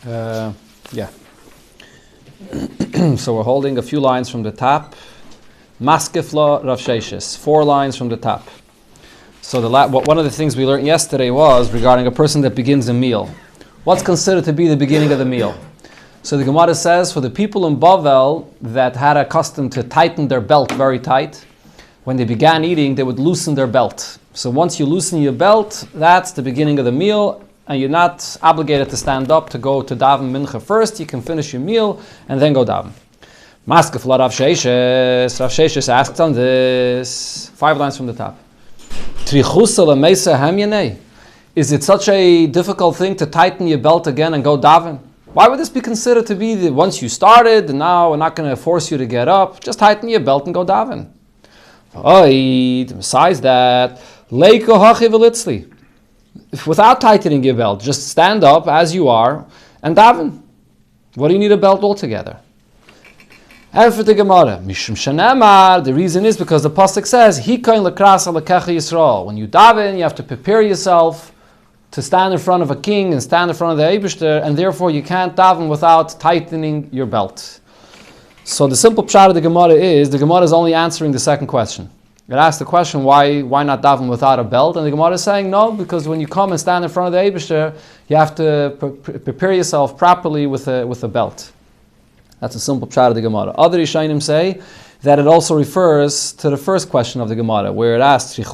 Yeah. So we're holding a few lines from the top. Maskefla Rav Sheshes, 4 lines from the top. So one of the things we learned yesterday was regarding a person that begins a meal. What's considered to be the beginning of the meal? So the Gemara says for the people in Bavel that had a custom to tighten their belt very tight, when they began eating, they would loosen their belt. So once you loosen your belt, that's the beginning of the meal, and you're not obligated to stand up to go to daven mincha first. You can finish your meal and then go daven. Maskefla Rav Sheshes. Rav Sheshes asks on this. 5 lines from the top. Is it such a difficult thing to tighten your belt again and go daven? Why would this be considered to be once you started, and now we're not going to force you to get up? Just tighten your belt and go daven. Besides that, without tightening your belt, just stand up as you are and daven. What do you need a belt altogether? And for the Gemara, the reason is because the pasuk says, when you daven, you have to prepare yourself to stand in front of a king and stand in front of the Eibishter, and therefore you can't daven without tightening your belt. So the simple pshat of the Gemara is only answering the second question. It asks the question, why not daven without a belt? And the Gemara is saying, no, because when you come and stand in front of the Eibishter, you have to prepare yourself properly with a belt. That's a simple pshat of the Gemara. Other Rishonim say that it also refers to the first question of the Gemara, where it asks, and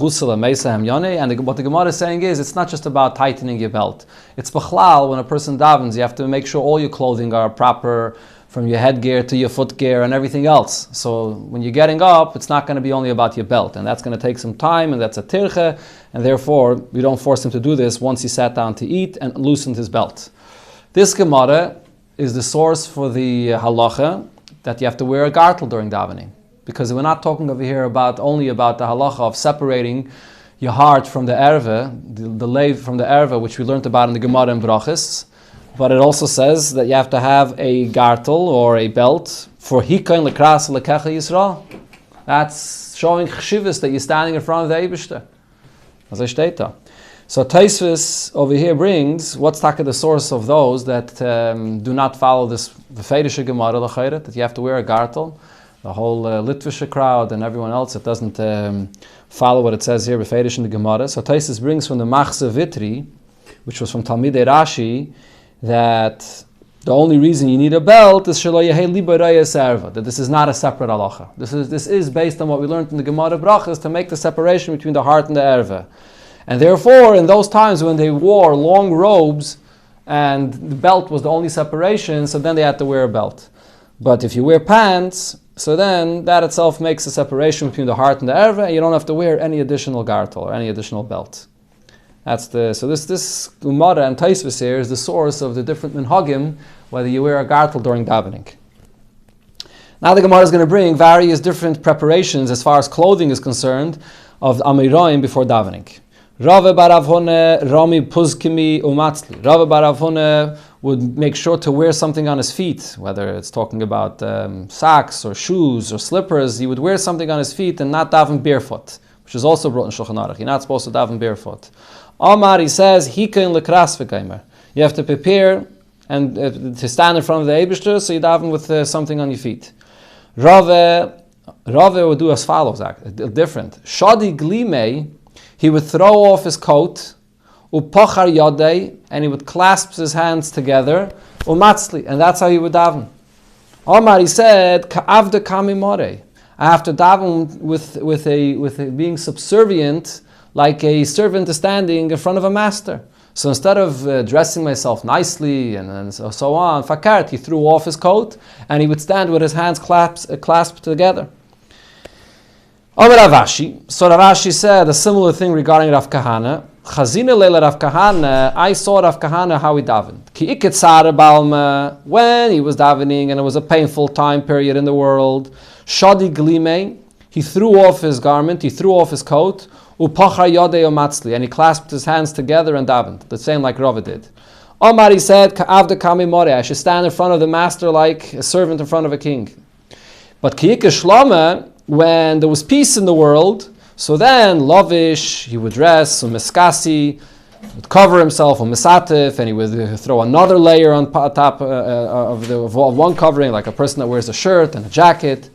what the Gemara is saying is, it's not just about tightening your belt. It's b'chlal, when a person davens, you have to make sure all your clothing are proper, from your headgear to your footgear and everything else. So when you're getting up, it's not going to be only about your belt, and that's going to take some time, and that's a tirche, and therefore we don't force him to do this once he sat down to eat and loosened his belt. This Gemara is the source for the halacha that you have to wear a gartel during davening, because we're not talking over here only about the halacha of separating your heart from the erva, the leiv from the erva, which we learned about in the Gemara and Brachos. But it also says that you have to have a gartel or a belt for hikain lekras lekecha Yisrael. That's showing chshivus that you're standing in front of the Eibishter. As I state. So Taisvis over here brings what's the source of those that do not follow this V'fedische Gemara l'chayret, that you have to wear a gartel. The whole Litvische crowd and everyone else that doesn't follow what it says here V'fedish in the Gemara. So Taisvis brings from the Machzeh Vitri, which was from Talmidei Rashi, that the only reason you need a belt is that this is not a separate halacha. This is based on what we learned in the Gemara Brachos to make the separation between the heart and the erva. And therefore, in those times when they wore long robes and the belt was the only separation, so then they had to wear a belt. But if you wear pants, so then that itself makes a separation between the heart and the erva, and you don't have to wear any additional gartel or any additional belt. So this Gemara and Taisvis here is the source of the different minhagim, whether you wear a gartel during davening. Now the Gemara is going to bring various different preparations as far as clothing is concerned of Amiroim before davening. Rava bar Avhone Rami Puzkimi Umatzli. Rava bar Avhone would make sure to wear something on his feet, whether it's talking about socks or shoes or slippers. He would wear something on his feet and not daven barefoot, which is also brought in Shulchan Aruch. You're not supposed to daven barefoot. Omar, he says, hikain lekras v'kaimer. You have to prepare and to stand in front of the Eibishter, so you daven with something on your feet. Rave would do as follows, different. Shadi glime, he would throw off his coat, upachar yodei, and he would clasp his hands together, umatzli, and that's how he would daven. Omar, he said, ka'avda kamimore. I have to daven with a being subservient, like a servant is standing in front of a master. So instead of dressing myself nicely and so on, fakart, he threw off his coat and he would stand with his hands clasped together. Over Ravashi, so Ravashi said a similar thing regarding Rav Kahana. Chazina leila Rav Kahana, I saw Rav Kahana how he davened. Ki iketzara balma, when he was davening and it was a painful time period in the world. Shadi glime, he threw off his garment, he threw off his coat. Upachar yodei omatzli, and he clasped his hands together and davened, the same like Rava did. Omar, he said, ka'avda kami more, I should stand in front of the master like a servant in front of a king. But ki'ika shlama, when there was peace in the world, so then lavish, he would dress, so meskasi, would cover himself on misatif, and he would throw another layer on top of one covering, like a person that wears a shirt and a jacket.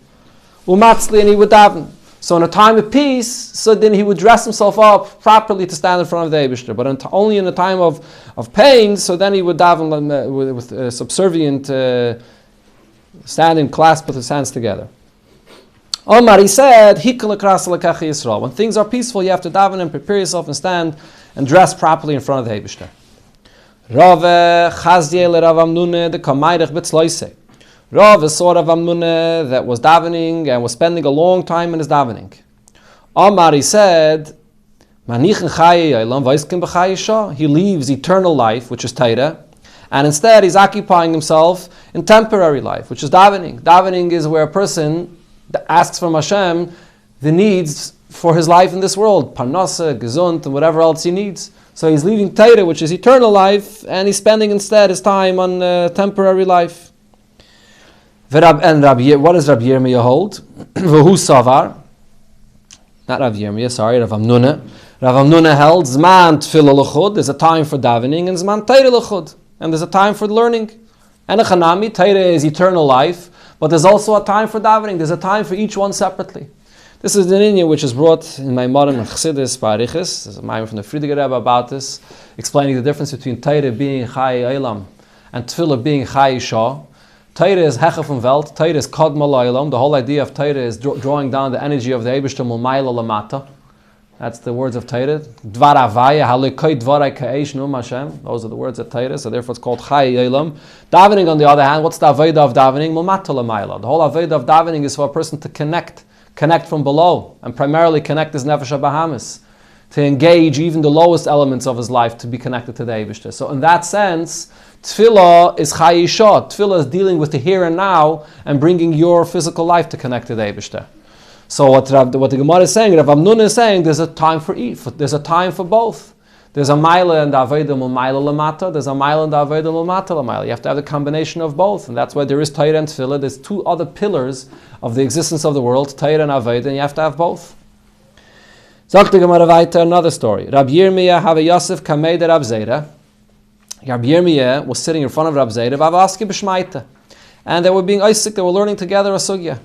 Umatzli, and he would daven. So in a time of peace, so then he would dress himself up properly to stand in front of the Eibishter. But only in a time of pain, so then he would daven with subservient, standing, clasped with his hands together. Omar, he said, when things are peaceful, you have to daven and prepare yourself and stand and dress properly in front of the Eibishter. Rav saw Rav Amnuna that was davening and was spending a long time in his davening. Omar, he said, he leaves eternal life, which is Torah, and instead he's occupying himself in temporary life, which is davening. Davening is where a person asks from Hashem the needs for his life in this world, parnasa, gesund, and whatever else he needs. So he's leaving Torah, which is eternal life, and he's spending instead his time on temporary life. And what does Rabbi Yirmiyah hold? V'hu savar, not Rabbi Yirmiyah, sorry, Rav Amnuna. Rav Amnuna held Zman Tefillah L'chud, there's a time for davening, and Zman Torah L'chud, and there's a time for learning. And a chanami, Torah is eternal life, but there's also a time for davening. There's a time for each one separately. This is the inyan which is brought in my modern Chassidus Barichis. There's a mime from the Friediger Rebbe about this, explaining the difference between Torah being Chai Eilam and Tefillah being Chai Shah. Torah is Hecha from Welt, Torah is Kodma L'Olam. The whole idea of Torah is drawing down the energy of the Eibishter Mulmayla Lamata. That's the words of Torah. Dvar Avaya, Halekoi Dvarai Ka'esh Num Hashem. Those are the words of Torah, so therefore it's called Chai Eilam. Davening, on the other hand, what's the Aveda of davening? Mulmata L'Mayla. The whole Aveda of davening is for a person to connect from below, and primarily connect his Nefesh HaBahamis, to engage even the lowest elements of his life to be connected to the Eibishter. So in that sense, Tefillah is Chayisha. Tefillah is dealing with the here and now and bringing your physical life to connect to the Eibishter. So what the Gemara is saying, Rav Amnuna is saying, there's a time for each. There's a time for both. There's a Maila and Aveda Mulmaila Lamata. There's a Maila and Aveda Mulmata Lamaila. You have to have the combination of both, and that's why there is Torah and Tefillah. There's two other pillars of the existence of the world, Torah and Aveda, and you have to have both. Sagt the Gemara weiter, another story. Rabbi Yirmiyah have a Yosef Kamei de Rab Zera. Rabbi Yirmiyah was sitting in front of Rab Zera, Vavaski b'shmaita, and they were being Isaac. They were learning together a sugya.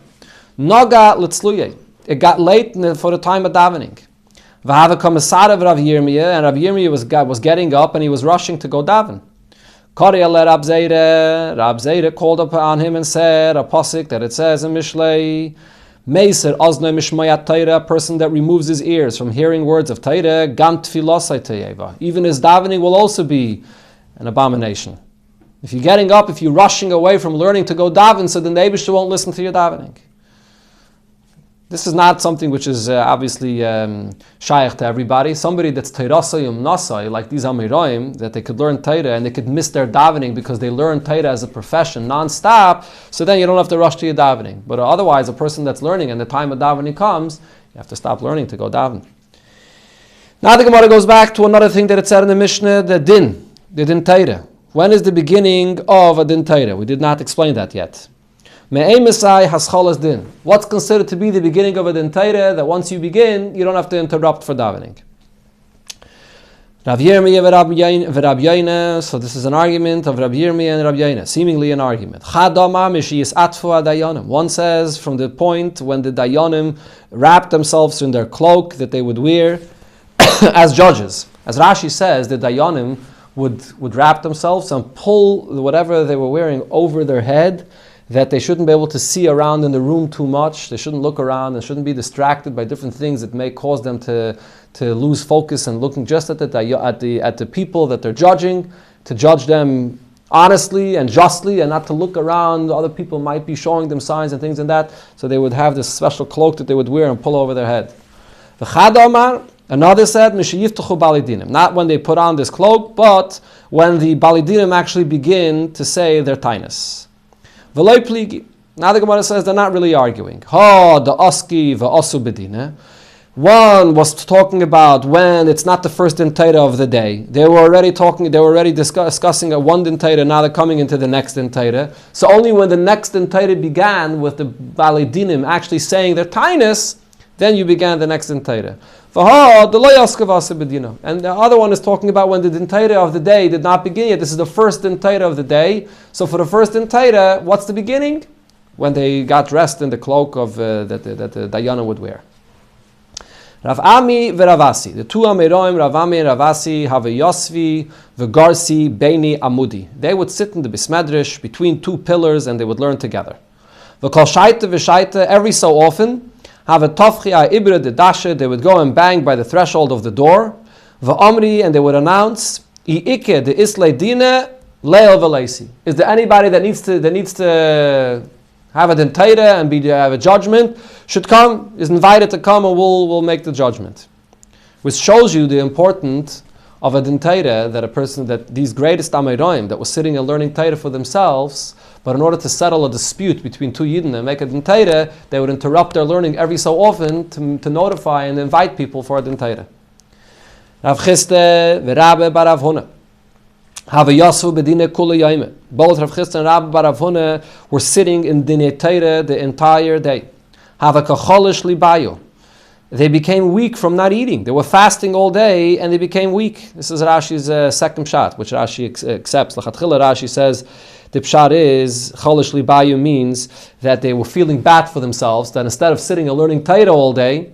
Naga litzluye. It got late for the time of davening. V'hava kamasad of Rabbi Yirmiyah, and Rabbi Yirmiyah was getting up and he was rushing to go daven. Kari ale Rab Zera. Rab Zera called upon him and said a pasuk that it says in Mishlei, Meiser oznoi mishmayat Torah, a person that removes his ears from hearing words of Torah, gam tefilosai teyeva. Even his davening will also be an abomination. If you're getting up, if you're rushing away from learning to go daven, so then the Eibishter won't listen to your davening. This is not something which is obviously shaykh to everybody. Somebody that's teirasayim nasai, like these Amiroim, that they could learn Torah and they could miss their davening because they learn Torah as a profession non-stop, so then you don't have to rush to your davening. But otherwise, a person that's learning and the time of davening comes, you have to stop learning to go daven. Now the Gemara goes back to another thing that it said in the Mishnah, the din Torah. When is the beginning of a din Torah? We did not explain that yet. Din. What's considered to be the beginning of a din Torah, that once you begin, you don't have to interrupt for davening? Rav Yirmiyah v'Rab Yaina. So this is an argument of Rav Yirmiyah and Rab Yaina, seemingly an argument. One says from the point when the Dayanim wrapped themselves in their cloak that they would wear as judges. As Rashi says, the Dayanim would wrap themselves and pull whatever they were wearing over their head, that they shouldn't be able to see around in the room too much. They shouldn't look around and shouldn't be distracted by different things that may cause them to lose focus and looking just at the people that they're judging, to judge them honestly and justly, and not to look around. Other people might be showing them signs and things and that. So they would have this special cloak that they would wear and pull over their head. Another said, not when they put on this cloak, but when the balidinim actually begin to say their tainus. Now the Gemara says they're not really arguing. One was talking about when it's not the first din Torah of the day. They were already discussing a one din Torah, now they're coming into the next din Torah. So only when the next din Torah began with the balidinim actually saying their tainus, then you began the next din Torah. And the other one is talking about when the Din Torah of the day did not begin yet. This is the first Din Torah of the day. So for the first Din Torah, what's the beginning? When they got dressed in the cloak of that the Dayana would wear. Rav Ami v'Ravasi. The two Ameroim, Rav Ami and Ravasi, have a Yosvi, v'Garsi, Beini, Amudi. They would sit in the Bismedrish between two pillars and they would learn together. V'Kol Shaita v'Shaita, every so often, have a Tofchi Ibra de Dashe, they would go and bang by the threshold of the door. V'Omri, and they would announce, I'ike de Isle Dine, Leil v'Leisi. Is there anybody that needs to have a Din Torah and have a judgment, should come, is invited to come, and we'll make the judgment. Which shows you the importance of a Din Torah, that these greatest Ameroim that was sitting and learning Torah for themselves, but in order to settle a dispute between two Yidden and make a Din Torah, they would interrupt their learning every so often to notify and invite people for a Din Torah. Rav Chiste v'Rabbe bar Rav Huna. Have a Yasu bedine kula yaime. Both Rav Chiste and Rabbi bar Rav Huna were sitting in Dinei Torah the entire day. Have a kacholish libayo. They became weak from not eating. They were fasting all day and they became weak. This is Rashi's second shot, which Rashi accepts. L'chatchila Rashi says the pshat is cholish libayo means that they were feeling bad for themselves. That instead of sitting and learning Torah all day,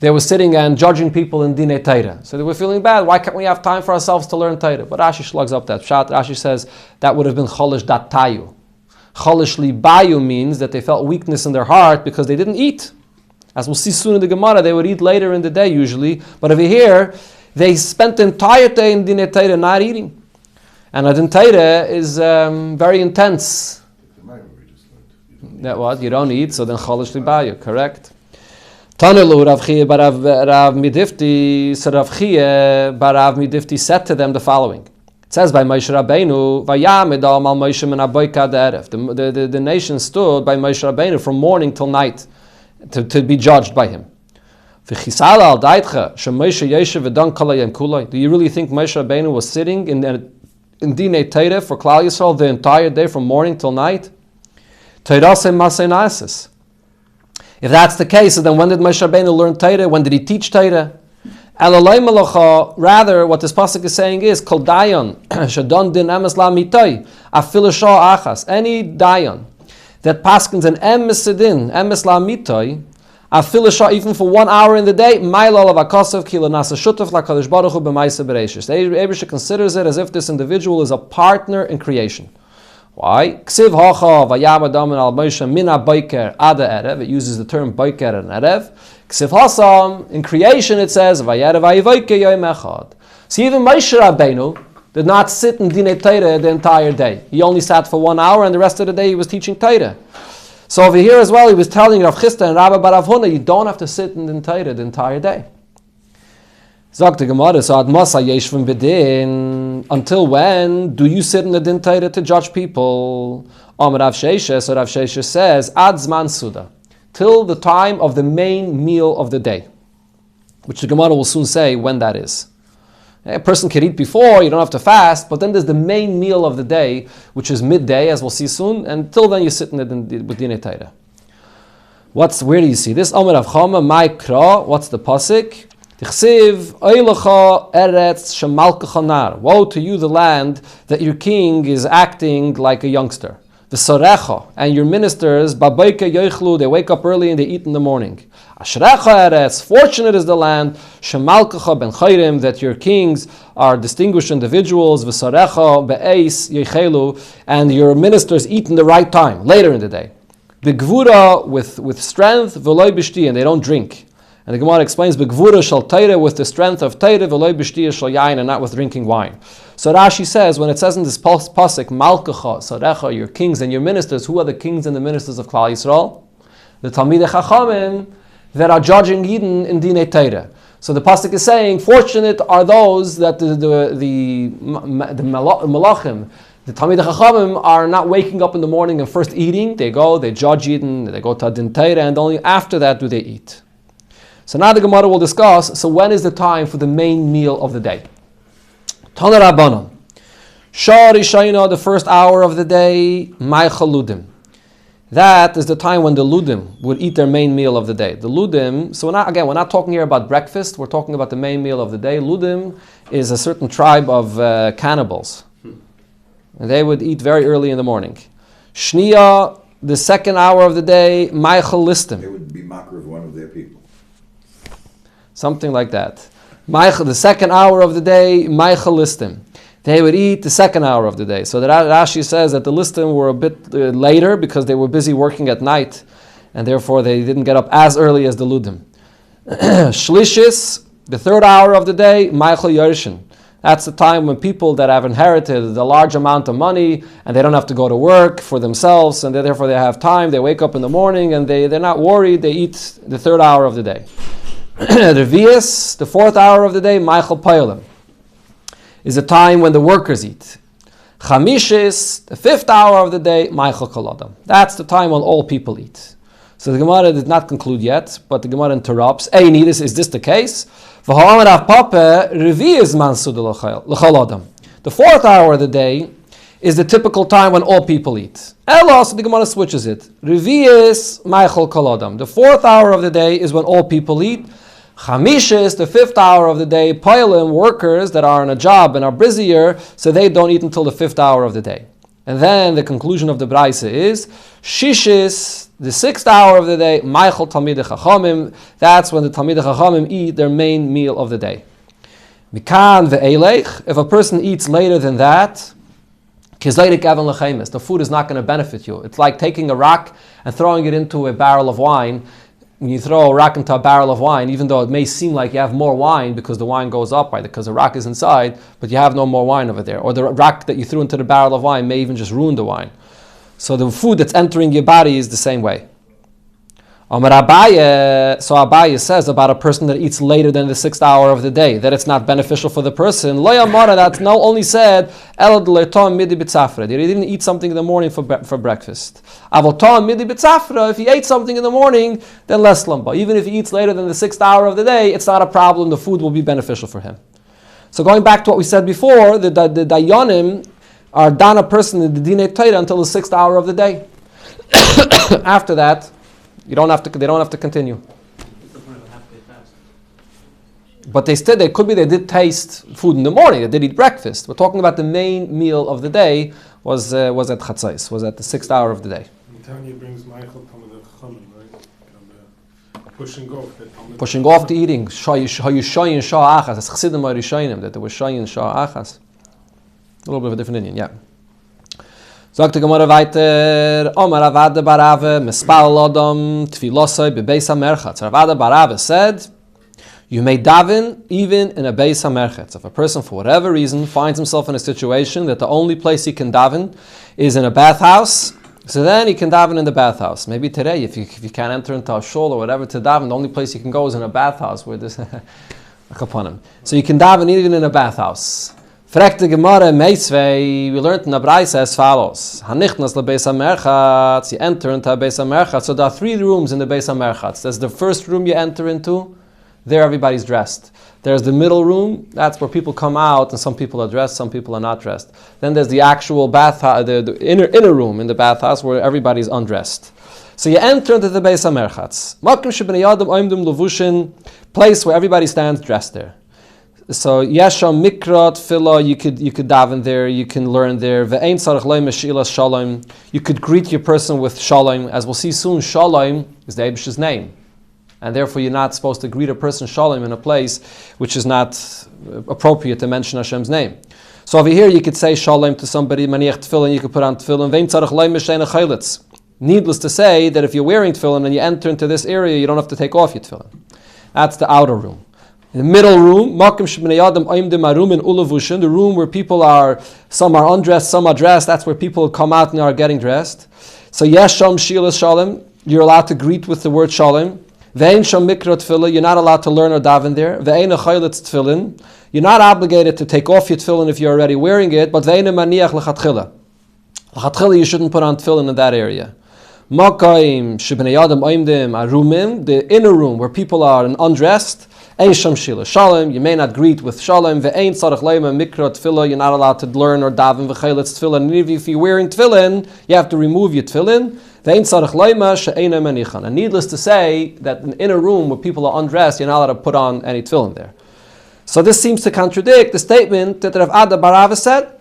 they were sitting and judging people in Dinei Torah. So they were feeling bad. Why can't we have time for ourselves to learn Torah? But Rashi slugs up that pshat. Rashi says that would have been cholish datayu. Cholish libayu means that they felt weakness in their heart because they didn't eat. As we'll see soon in the Gemara, they would eat later in the day usually. But over here, they spent the entire day in Dinei Torah not eating. And a Din Torah is very intense. That what? You don't eat, so then cholish libayu, correct? Tanelu Rav Chia bar Rav Midifti, so Rav Chia bar Rav Midifti said to them the following. It says by Moshe Rabbeinu, Vayamid al Moshe min haboker de'erev. The nation stood by Moshe Rabbeinu from morning till night to be judged by him. Do you really think Moshe Rabbeinu was sitting in Dinei Torah for Klal Yisrael the entire day from morning till night? If that's the case, then when did Moshe Rabbeinu learn Torah? When did he teach Torah? Rather, what this pasuk is saying is, Kol dayan shadon din emes la mitay afilu shah achas. Any dayan that paskins an emes din emes la mitay afilu shah even for 1 hour in the day, ma'ilol avakasav kila nasa shutaf la kadosh baruch hu b'maisa bereishis. The Eibusha considers it as if this individual is a partner in creation. Why? Ksiv hacha vayam adam al Moshe min haboker ada erev. It uses the term boker and erev. Ksiv hasam, in creation it says vayerev vayivoke yom echad. So even Moshe Rabbeinu did not sit in Dinei Torah the entire day. He only sat for 1 hour and the rest of the day he was teaching Torah. So over here as well he was telling Rav Chiste and Rabbi bar Rav Huna, you don't have to sit in Dinei Torah the entire day. Sagt the Gemara, so ad masa yeshvim bedin. Until when do you sit in the Din Torah to judge people? Rav Sheisha, so Rav Sheisha says, ad zman suda, till the time of the main meal of the day, which the Gemara will soon say when that is. A person can eat before, you don't have to fast, but then there's the main meal of the day, which is midday, as we'll see soon, and until then you sit in with Dinei Torah. Where do you see this? Amar Rav Chama, my kra, what's the pasuk? Woe to you, the land, that your king is acting like a youngster. And your ministers, they wake up early and they eat in the morning. Fortunate is the land, that your kings are distinguished individuals, and your ministers eat in the right time, later in the day. With strength, and they don't drink. And the Gemara explains, "Begvura shal Torah," with the strength of Torah, v'loy b'shtiyah shal yain, and not with drinking wine. So Rashi says, when it says in this pasuk, "Malkacha sarecha," your kings and your ministers, who are the kings and the ministers of Klal Yisrael? The Talmidei Chachamim that are judging Yidden in Dinei Torah. So the pasuk is saying, fortunate are those that the malachim, the Talmidei Chachamim, are not waking up in the morning and first eating. They go, they judge Yidden, they go to Din Torah, and only after that do they eat. So now the Gemara will discuss, so when is the time for the main meal of the day? Tana Rabbanon. Shah Rishayna, the first hour of the day, Mai Chaludim. that is the time when the Ludim would eat their main meal of the day. The Ludim, so we're not talking here about breakfast, we're talking about the main meal of the day. Ludim is a certain tribe of cannibals. And they would eat very early in the morning. Shniya, the second hour of the day, Maichel Listim. They would be mocker of one of their people. Something like that. Maichel, the second hour of the day, Maichel Listim. They would eat the second hour of the day. So the Rashi says that the Listim were a bit later because they were busy working at night, and therefore they didn't get up as early as the Ludim. Shlishis, the third hour of the day, Maichel Yerishin. That's the time when people that have inherited a large amount of money and they don't have to go to work for themselves, and therefore they have time, they wake up in the morning and they're not worried, they eat the third hour of the day. Revius, the fourth hour of the day, Maichel Pailim, is a time when the workers eat. Chamishis, the fifth hour of the day, Maichel Kolodam. That's the time when all people eat. So the Gemara did not conclude yet, but the Gemara interrupts. Is this the case? The fourth hour of the day is the typical time when all people eat. Elo, so the Gemara switches it. Revius Maichel Kolodam. The fourth hour of the day is when all people eat. Chamishis, the fifth hour of the day, Poilim, workers that are on a job and are busier, so they don't eat until the fifth hour of the day. And then the conclusion of the Braisa is Shishis, the sixth hour of the day, Maichel Talmidei Chachamim. That's when the Talmidei Chachamim eat their main meal of the day. Mikan ve'elech, if a person eats later than that, Kizleidik Evan Lechemes, the food is not going to benefit you. It's like taking a rock and throwing it into a barrel of wine. When you throw a rock into a barrel of wine, even though it may seem like you have more wine because the wine goes up, right? Because the rock is inside, but you have no more wine over there. Or the rock that you threw into the barrel of wine may even just ruin the wine. So the food that's entering your body is the same way. Amar Abaye, so Abaye says about a person that eats later than the sixth hour of the day, that it's not beneficial for the person. Lo Yamara, that's now only said, El D'Leitom Midi B'Tzafra. He didn't eat something in the morning for breakfast. Avotom Midi B'Tzafra, if he ate something in the morning, then less lamba. Even if he eats later than the sixth hour of the day, it's not a problem, the food will be beneficial for him. So going back to what we said before, the Dayanim are done a person in the Dinei Torah until the sixth hour of the day. After that, they don't have to continue. But they could be they did taste food in the morning, they did eat breakfast. We're talking about the main meal of the day was at Chatzais, was at the sixth hour of the day. Tanya brings Michael Talmidei Chachamim, right? Pushing off the eating. Hayushayin Shah Achas. It's Chassidim Arishayim that there was Shayin Shah Achas. A little bit of a different Indian, yeah. Sagt die Gemara weiter, Omar Avada Barave, Mespal Adam, Tfilosai, Bebeis HaMerchatz. Avada Barave said, you may daven even in a Beis HaMerchatz. If a person, for whatever reason, finds himself in a situation that the only place he can daven is in a bathhouse, so then he can daven in the bathhouse. Maybe today, if you can't enter into a shul or whatever to daven, the only place you can go is in a bathhouse where this upon him. So you can daven even in a bathhouse. Fragte Gemara Meisvei, we learned in the Braisa as follows. Hanichnas leBeis HaMerchatz, you enter into a Beis HaMerchatz. So there are three rooms in the Beis HaMerchatz. There's the first room you enter into, there everybody's dressed. There's the middle room, that's where people come out, and some people are dressed, some people are not dressed. Then there's the actual bathhouse, the inner room in the bathhouse where everybody's undressed. So you enter into the Beis HaMerchatz. Makom shebnei Adam oimdim levushin, place where everybody stands dressed there. So Yesham Mikra Tefillah, you could daven there, you can learn there. Ve'ein tzarich lo meshilas shalom. You could greet your person with shalom. As we'll see soon, shalom is the Eibish's name. And therefore you're not supposed to greet a person shalom in a place which is not appropriate to mention Hashem's name. So over here you could say shalom to somebody, maniach tefillin, you could put on tefillin. Ve'ein tzarich lo mesheina chaylitz. Needless to say that if you're wearing tefillin and you enter into this area, you don't have to take off your tefillin. That's the outer room. In the middle room, the room where people are, some are undressed, some are dressed, that's where people come out and are getting dressed. So Yesham Shilas Shalom, you're allowed to greet with the word Shalom. Ve'ein Sham Mikra Tefillah, you're not allowed to learn or daven there. Ve'ein Chaylitz Tefillin, you're not obligated to take off your tefillin if you're already wearing it, but ve'ein Maniach L'chatchila. L'chatchila, you shouldn't put on tefillin in that area. Makayim Shebnei Adam Oimdim Arumim, the inner room where people are undressed. Ein Sham Shila Shalom, you may not greet with Shalom. Ve'ein tzarich leima mikra tefillah, you're not allowed to learn or daven v'cheletz tefillin. And if you're wearing tefillin, you have to remove your tefillin. And needless to say, that in a room where people are undressed, you're not allowed to put on any tefillin there. So this seems to contradict the statement that Rav Ada bar Ava said.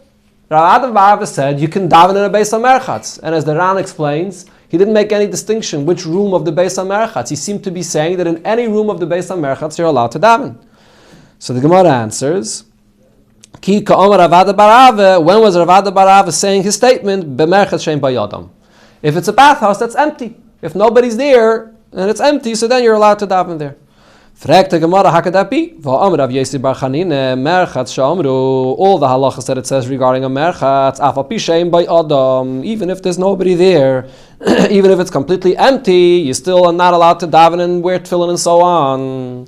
Rav Ada bar Ava said, you can daven in a Beis HaMerchatz. And as the Ran explains, he didn't make any distinction which room of the Beis HaMerchatz. He seemed to be saying that in any room of the Beis HaMerchatz, you're allowed to daven. So the Gemara answers, Ki ka'omer Rav Ada bar Ava, when was Rav Ada bar Ava saying his statement, B'merchatz she'en bayadam? If it's a bathhouse, that's empty. If nobody's there, and it's empty, so then you're allowed to daven there. Fragt the Gemara, how could that be? All the halachas that it says regarding a merchatz, even if there's nobody there, even if it's completely empty, you still are not allowed to daven and wear tefillin and so on.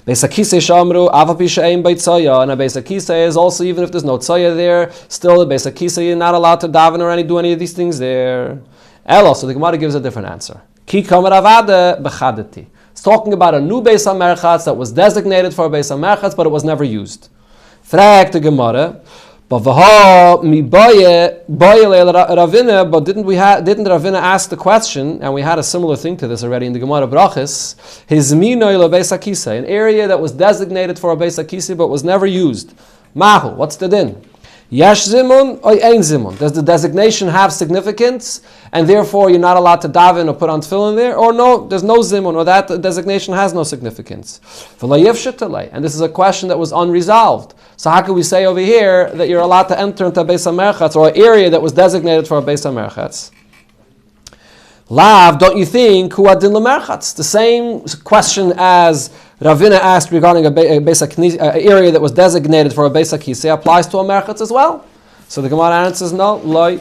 Beis HaKisei shamru, afa pi she'ein bei tzoya, and a Beis HaKisei is also, even if there's no tzoya there, still the Beis HaKisei you're not allowed to daven or do any of these things there. Elo, so the Gemara gives a different answer. Ki kamer avada bechadati. It's talking about a new Beis HaMerchatz that was designated for a Beis HaMerchatz, but it was never used. Frag the Gemara, but didn't Ravina ask the question, and we had a similar thing to this already in the Gemara Brachis, an area that was designated for a Beis HaKisei but was never used. Mahu, what's the din? Yesh zimun or ein zimun? Does the designation have significance, and therefore you're not allowed to daven or put on tefillin there? Or no, there's no zimun, or that designation has no significance. And this is a question that was unresolved. So how can we say over here that you're allowed to enter into a Beis HaMerchatz or an area that was designated for a Beis HaMerchatz? Lav, don't you think, hu adin lemerchatz? The same question as Ravina asked regarding an area that was designated for a Beis HaKisei applies to a merchatz as well. So the Gemara answers, no, loy,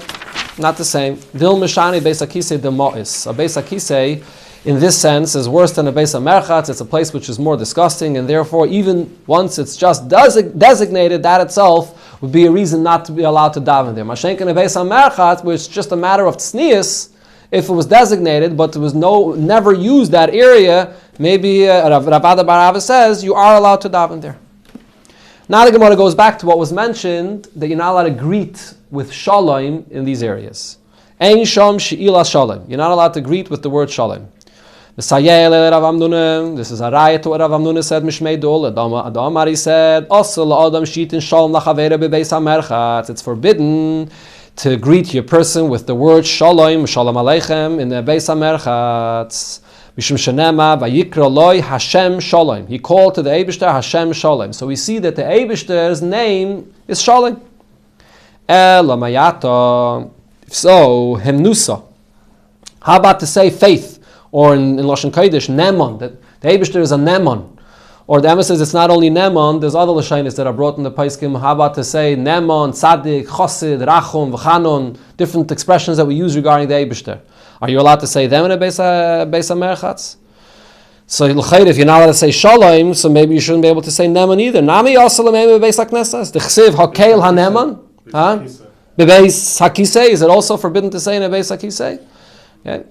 not the same. Dil mishani Beis HaKisei demois. A Beis HaKisei, in this sense, is worse than a Beis HaMerchatz. It's a place which is more disgusting, and therefore, even once it's just designated, that itself would be a reason not to be allowed to daven there. Mashenk in a Beis HaMerchatz, where it's just a matter of tznius, if it was designated, but there was never used that area, maybe Rav Ada bar Ava says you are allowed to daven there. Now the Gemara goes back to what was mentioned, that you're not allowed to greet with shalom in these areas. Ein sham she'ila shalom. You're not allowed to greet with the word shalom. This is a raya to what Rav Amnuna said, Mishmei Dol, Adamari said, also la'adam shitin shalom la'chavera bebeis ha'merchatz. It's forbidden to greet your person with the word shalom, shalom aleichem, in the Beis HaMerchatz. Mishum shenema vayikra loy Hashem shalom. He called to the Eibishter Hashem shalom. So we see that the Eibishter's name is shalom. Elamayata. So hemnusa. How about to say faith, or in Lashon Kodesh nemon? That the Eibishter is a nemon. Or the Emma says it's not only Nemon, there's other Lashonos that are brought in the Paiskim. How about to say Nemon, Tzadik, Chosid, Rachum, V'chanon, different expressions that we use regarding the Eibishter. Are you allowed to say them in a Beis HaMerchatz? So if you're not allowed to say Shalom, so maybe you shouldn't be able to say Nemon either. Nami also Lemei Beis HaKnesses. The Chsiv Hakel HaNemon. Beis HaKisei. Is it also forbidden to say in a Beis HaKisei? Okay.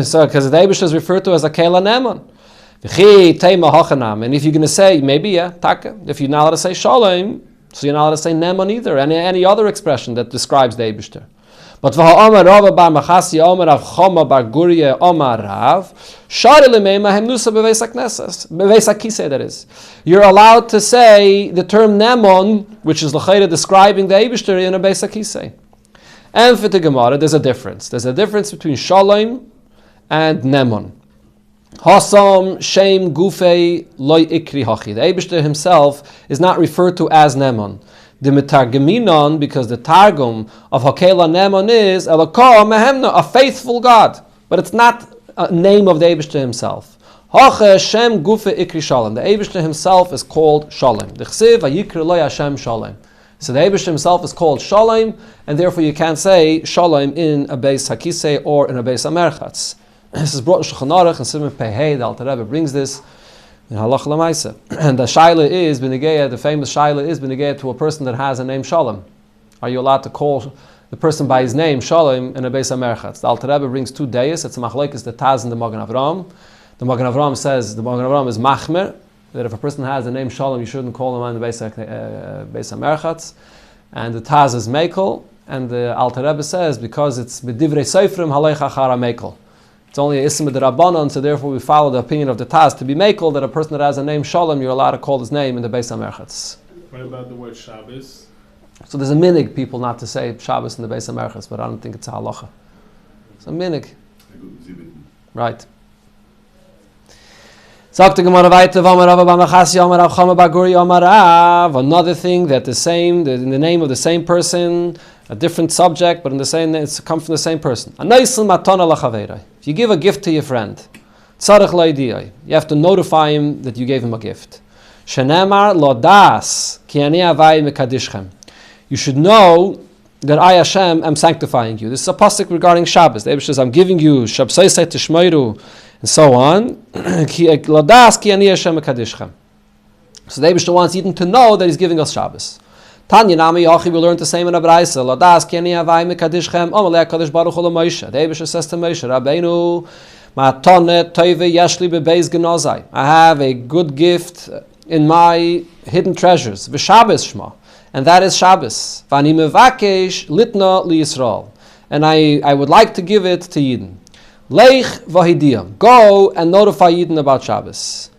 So because the Eibishter is referred to as Hakel HaNemon. And if you're going to say, maybe, yeah, taka. If you're not allowed to say shalom, so you're not allowed to say nemon either, any other expression that describes the Eibishter. But v'ha'omar Rava bar Machasi omar Rav Choma bar Gurye omar Rav shari l'meima hemnusa beveis HaKisei, that is. You're allowed to say the term nemon, which is l'chayre describing the Eibishter in a Beis HaKisei. And for the Gemara, there's a difference. There's a difference between shalom and nemon. Hasam Shem Gufei Loy Ikri Hachi. The Eibishter himself is not referred to as Nemon. The Metargeminon, because the Targum of Hakela Nemon is Elokah Mehemna, a faithful God. But it's not a name of the Eibishter himself. Hache Shem Gufei Ikri Shalom. The Eibishter himself is called Shalom. The Chsiv Vayikri Loy Hashem Shalom. So the Eibishter himself is called Shalom, and therefore you can't say Shalom in a Beis HaKisei or in a Beis HaMerchatz. This is brought in Shulchan Aruch and Simon Pehei. The Alter Rebbe brings this in Halacha L'Maisa. And the Shaila is B'Negeya, the famous Shaila is B'Negeya to a person that has a name Shalom. Are you allowed to call the person by his name Shalom in a Beis HaMerchatz? The Alter Rebbe brings two dayas. It's a machlokes, the Taz and the Magen Avraham. The Magen Avraham says the Magen Avraham is machmer, that if a person has the name Shalom, you shouldn't call him on the Beis HaMerchatz. And the Taz is Mekel. And the Alter Rebbe says, because it's b'divrei seifrim halech achara mekel. It's only a ism d'Rabbanan, so therefore we follow the opinion of the Taz to be mekel, that a person that has a name Shalom, you're allowed to call his name in the Beis HaMerchatz. What about the word Shabbos? So there's a minig people not to say Shabbos in the Beis HaMerchatz, but I don't think it's a halacha. It's a minig. Right. Another thing that in the name of the same person, a different subject, but in the same, it's come from the same person. If you give a gift to your friend, you have to notify him that you gave him a gift. You should know that I, Hashem, am sanctifying you. This is a pasuk regarding Shabbos. The Rebbe says, I'm giving you Shabbos Tishmeiru, and so on. So the Rebbe wants Eden to know that he's giving us Shabbos. Tanya Nami Yochi, we learn the same in a Braisa. Ladas ki ani havai mekadishchem, Omalei HaKadosh Baruch Hu LaMoshe. The Rebbe says to Moshe, Rabbeinu, Ma'atonet toive yashli bebeis genozai. I have a good gift in my hidden treasures. V'Shabbos shma. And that is Shabbos. V'ani mevakesh litna li Yisrael. And I would like to give it to Eden. Leich v'hidiyam. Go and notify Eden about Shabbos.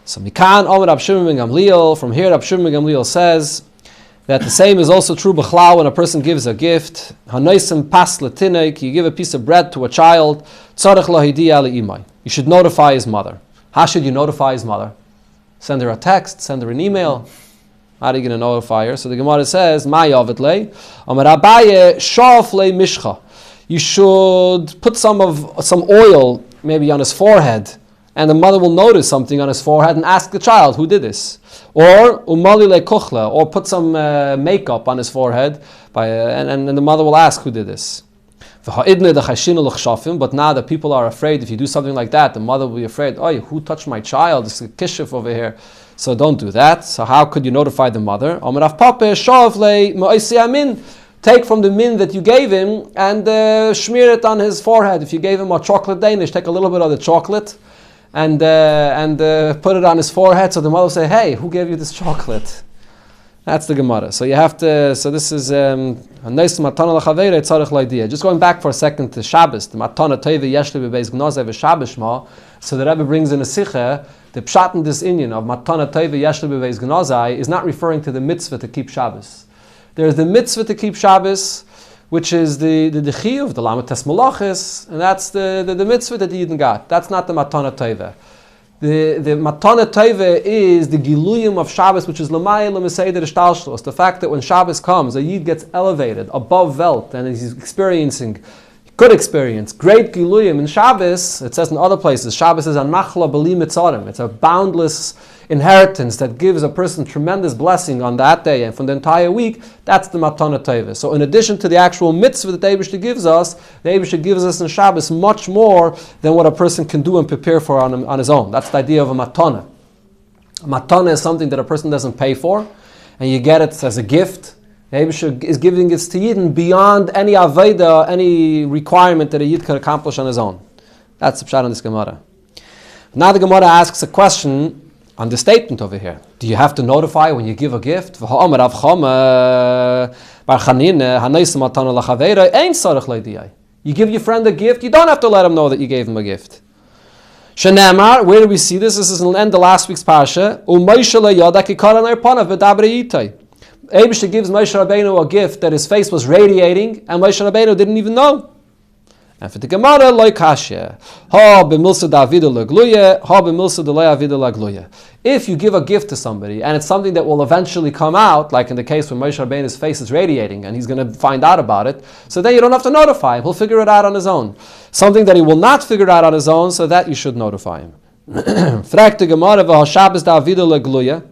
So Mikan Omer Rab Shimon ben Gamliel. From here, Rab Shimon ben Gamliel says that the same is also true b'chlal when a person gives a gift. Hanoisim pas letinek. You give a piece of bread to a child. Tzarech lahidiyah le'imai. You should notify his mother. How should you notify his mother? Send her a text. Send her an email. How are you going to notify her? So the Gemara says, Ma yavet lei. Omer Abaye shof lei mishcha. You should put some oil maybe on his forehead, and the mother will notice something on his forehead and ask the child, who did this? Or umali lekuchla, or put some makeup on his forehead, and the mother will ask, who did this? But now that people are afraid, if you do something like that, the mother will be afraid, oh, who touched my child? It's a kishuf over here. So don't do that. So how could you notify the mother? Take from the min that you gave him and smear it on his forehead. If you gave him a chocolate Danish, take a little bit of the chocolate and put it on his forehead. So the mother will say, hey, who gave you this chocolate? That's the Gemara. So you have to, so this is a nice matana l'chaveira tzarich l'idea. Just going back for a second to Shabbos, the matana teiva yeshli bebeis gnoze v'Shabbos shma. So the Rebbe brings in a sicha, the pshat in this inyan of matana teiva yeshli bebeis gnoze is not referring to the mitzvah to keep Shabbos. There's the mitzvah to keep Shabbos, which is the chiyuv, the lamates malachis, and that's the mitzvah that the Yidden got. That's not the matana teiva. The matana teiva is the giluyim of Shabbos, which is l'mayel l'meseder ishtalshlos. The fact that when Shabbos comes, a Yid gets elevated above Welt, and he's could experience great giluyim in Shabbos. It says in other places, Shabbos is a nachla b'li mitzarim. It's a boundless inheritance that gives a person tremendous blessing on that day and from the entire week. That's the matana teiva. So in addition to the actual mitzvah that the Eibishter gives us, the Eibishter gives us in Shabbos much more than what a person can do and prepare for on his own. That's the idea of a matana. A matana is something that a person doesn't pay for, and you get it as a gift. The Eibishter is giving it to Yidden beyond any aveda, any requirement that a Yid could accomplish on his own. That's the pshat on this Gemara. Now the Gemara asks a question on the statement over here. Do you have to notify when you give a gift? You give your friend a gift, you don't have to let him know that you gave him a gift. Shenamar, where do we see this? This is in the end of last week's parsha. Eibishter gives Moshe Rabbeinu a gift that his face was radiating, and Moshe Rabbeinu didn't even know. And for the Gemara, loy kashya. Ha b'milsa da'avida lagluya, ha b'milsa d'le'avida lagluya. If you give a gift to somebody, and it's something that will eventually come out, like in the case when Moshe Rabbeinu's face is radiating, and he's going to find out about it, so then you don't have to notify him. He'll figure it out on his own. Something that he will not figure out on his own, so that you should notify him. Frag the Gemara, v'ha Shabbos da'avida lagluya.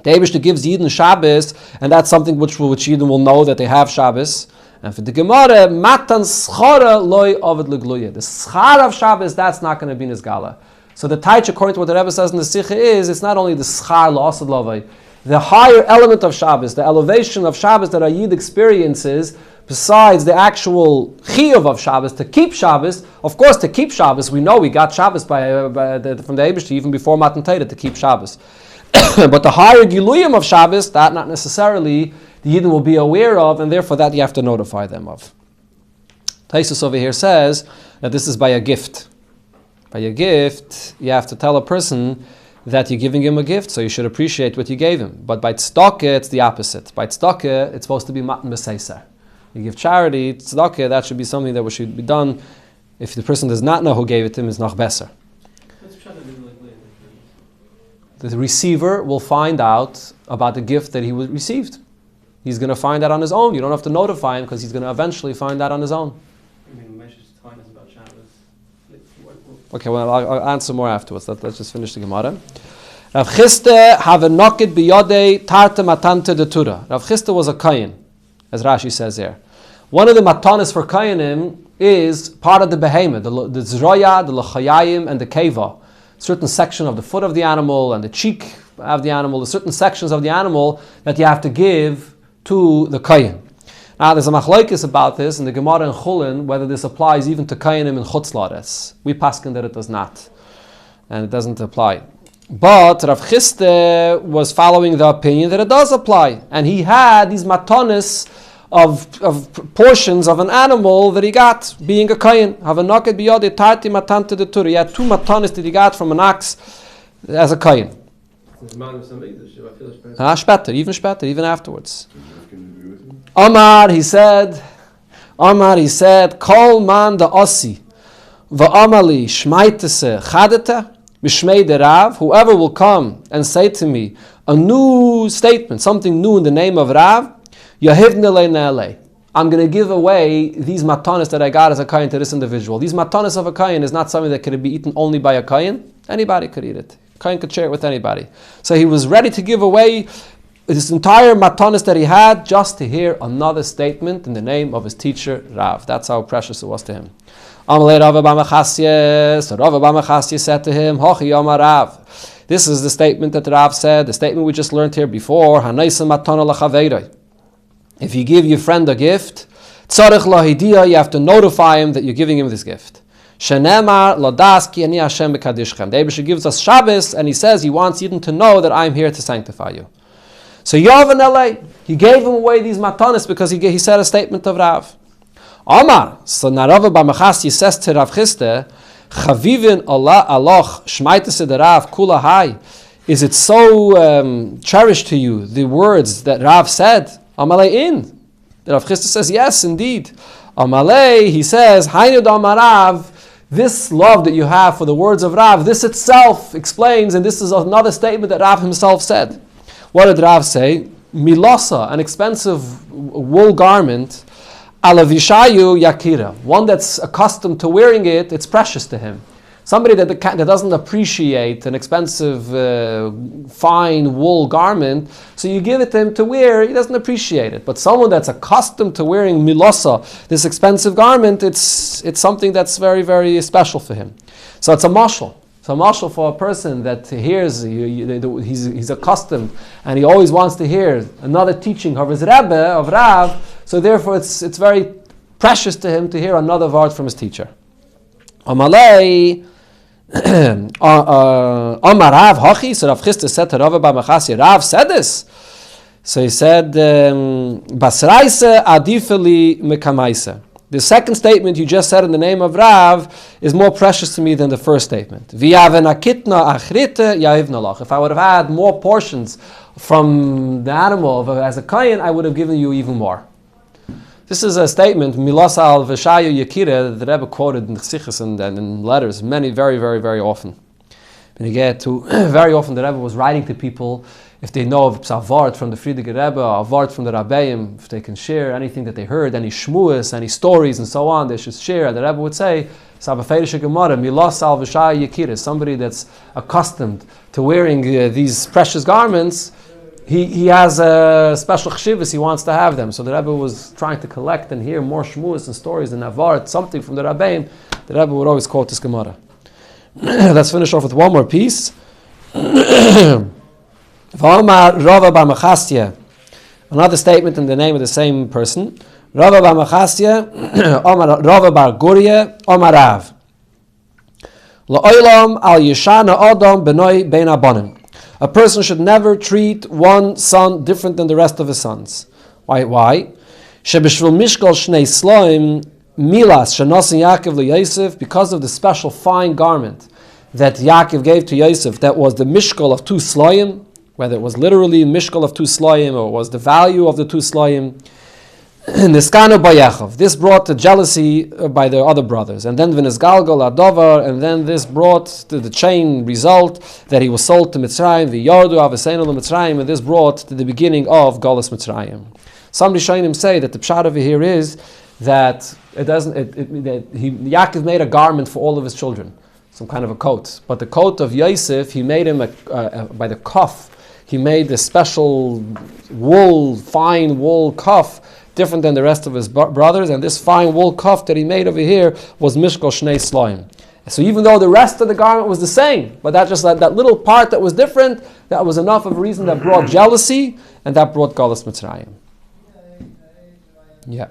The Eibishter gives Yidden Shabbos, and that's something which Yidden will know that they have Shabbos. And for the Gemara, matan schara loy ovid legluya. The schar of Shabbos, that's not going to be in his gala. So the taich, according to what the Rebbe says in the Sikha, is it's not only the schar lo'asad lovay, the higher element of Shabbos, the elevation of Shabbos that a Yid experiences, besides the actual chiyuv of Shabbos, to keep Shabbos. Of course, to keep Shabbos, we know we got Shabbos from the Eibishter even before Matan Torah to keep Shabbos. But the higher giluyim of Shabbos, that not necessarily the Yidden will be aware of, and therefore that you have to notify them of. Taisus over here says that this is by a gift. By a gift, you have to tell a person that you're giving him a gift, so you should appreciate what you gave him. But by tzedakah, it's the opposite. By tzedakah, it's supposed to be matan b'seiser. You give charity, tzedakah, that should be something that should be done. If the person does not know who gave it to him, it's noch beser. The receiver will find out about the gift that he received. He's going to find out on his own. You don't have to notify him because he's going to eventually find out on his own. Okay, well, I'll answer more afterwards. Let's just finish the Gemara. Rav Chisda have a nokid biyodei tarta matante de tura. Rav Chisda was a kayin, as Rashi says here. One of the matanis for kayinim is part of the behemoth, the zroya, the lechayayim, and the keva. Certain section of the foot of the animal and the cheek of the animal, the certain sections of the animal that you have to give to the kayin. Now, there's a machlokes about this in the Gemara in Chulin, whether this applies even to kayinim in Chutz La'aretz. We paskin that it does not, and it doesn't apply. But Rav Chisda was following the opinion that it does apply, and he had these matanis of portions of an animal that he got, being a kayin. Have a noked biyode tarti matante de tur. He had 2 matanis that he got from an ox as a kayin. Später, even afterwards. Omar, he said, Kol man da osi, va'amali shmaitese chadete, mishmei de Rav, whoever will come and say to me a new statement, something new in the name of Rav, yahivne le'ne'elei. I'm going to give away these matanis that I got as a kayin to this individual. These matanis of a kayin is not something that could be eaten only by a kayin. Anybody could eat it. Kayin could share it with anybody. So he was ready to give away this entire matanis that he had just to hear another statement in the name of his teacher Rav. That's how precious it was to him. Amalei Rav B'Machasya. So Rav B'Machasya said to him, Hochi Yomar Rav. This is the statement that Rav said, the statement we just learned here before. Hanaisa matana l'chaveiroi. If you give your friend a gift, tzarich lahidia, you have to notify him that you're giving him this gift. Shenemar ladas ki ani Hashem b'kadishchem. The Eibusher gives us Shabbos, and he says he wants Yidden to know that I'm here to sanctify you. So Yovan Elei, he gave him away these matanis because he said a statement of Rav. Omar, so Narava B'Machasya says to Rav Chisda, Chavivin Allah aloch shmaitase de Rav kula hai. Is it so cherished to you, the words that Rav said? Amalei in. Rav Chisda says, yes, indeed. Amalei, he says, Hainu Damar Rav, this love that you have for the words of Rav, this itself explains, and this is another statement that Rav himself said. What did Rav say? Milasa, an expensive wool garment, alavishayu yakira, one that's accustomed to wearing it, it's precious to him. Somebody that doesn't appreciate an expensive, fine wool garment, so you give it to him to wear, he doesn't appreciate it. But someone that's accustomed to wearing milasa, this expensive garment, it's something that's very, very special for him. So it's a mashal. It's a mashal for a person that hears, he's accustomed, and he always wants to hear another teaching of his Rebbe, of Rav, so therefore it's very precious to him to hear another word from his teacher. Amalei, Omar Rav Hachi, so Rav Chisda said to Rav B'Machasya, Rav said this. So he said, Basraise adifeli mekamaise. The second statement you just said in the name of Rav is more precious to me than the first statement. If I would have had more portions from the animal as a kayin, I would have given you even more. This is a statement, Milasa al Veshayu Yakira, that the Rebbe quoted in Chsichos and in letters, many, very, very, very often. When you get to, very often the Rebbe was writing to people, if they know of a vart from the Frierdiker Rebbe, a vart from the Rabbeim, if they can share anything that they heard, any shmuas, any stories and so on, they should share. And the Rebbe would say, Sabafeirisha Gemara, Milas al V'shaya Yakira, somebody that's accustomed to wearing these precious garments, he has a special chshivas, he wants to have them. So the Rebbe was trying to collect and hear more shmuas and stories and avart, something from the Rabbeim. The Rebbe would always quote this Gemara. Let's finish off with one more piece. Another statement in the name of the same person. Rava B'Machasya, Rava Bar Gurya, Omar Rav. La'olam al yeshana Adam benoi bein abonim. A person should never treat one son different than the rest of his sons. Why? Shebishvil mishkal shnei sloim milas shenosin Yaakov leYosef, because of the special fine garment that Yaakov gave to Yosef, that was the mishkal of 2 sloim, whether it was literally mishkal of 2 sloim or was the value of the 2 sloim. Niskanu bayachov. This brought to jealousy by the other brothers, and then v'nisgalgal adovar, and then this brought to the chain result that he was sold to Mitzrayim. V'yordu avesenu leMitzrayim, and this brought to the beginning of Galus Mitzrayim. Some Rishonim say that the pshat over here is that Yaakov made a garment for all of his children, some kind of a coat. But the coat of Yosef, he made him by the cuff. He made a special fine wool cuff, different than the rest of his brothers, and this fine wool cuff that he made over here was Mishkal Shnei Sloim. So even though the rest of the garment was the same, but that little part that was different, that was enough of a reason that brought jealousy, and that brought Galus Mitzrayim. Yeah.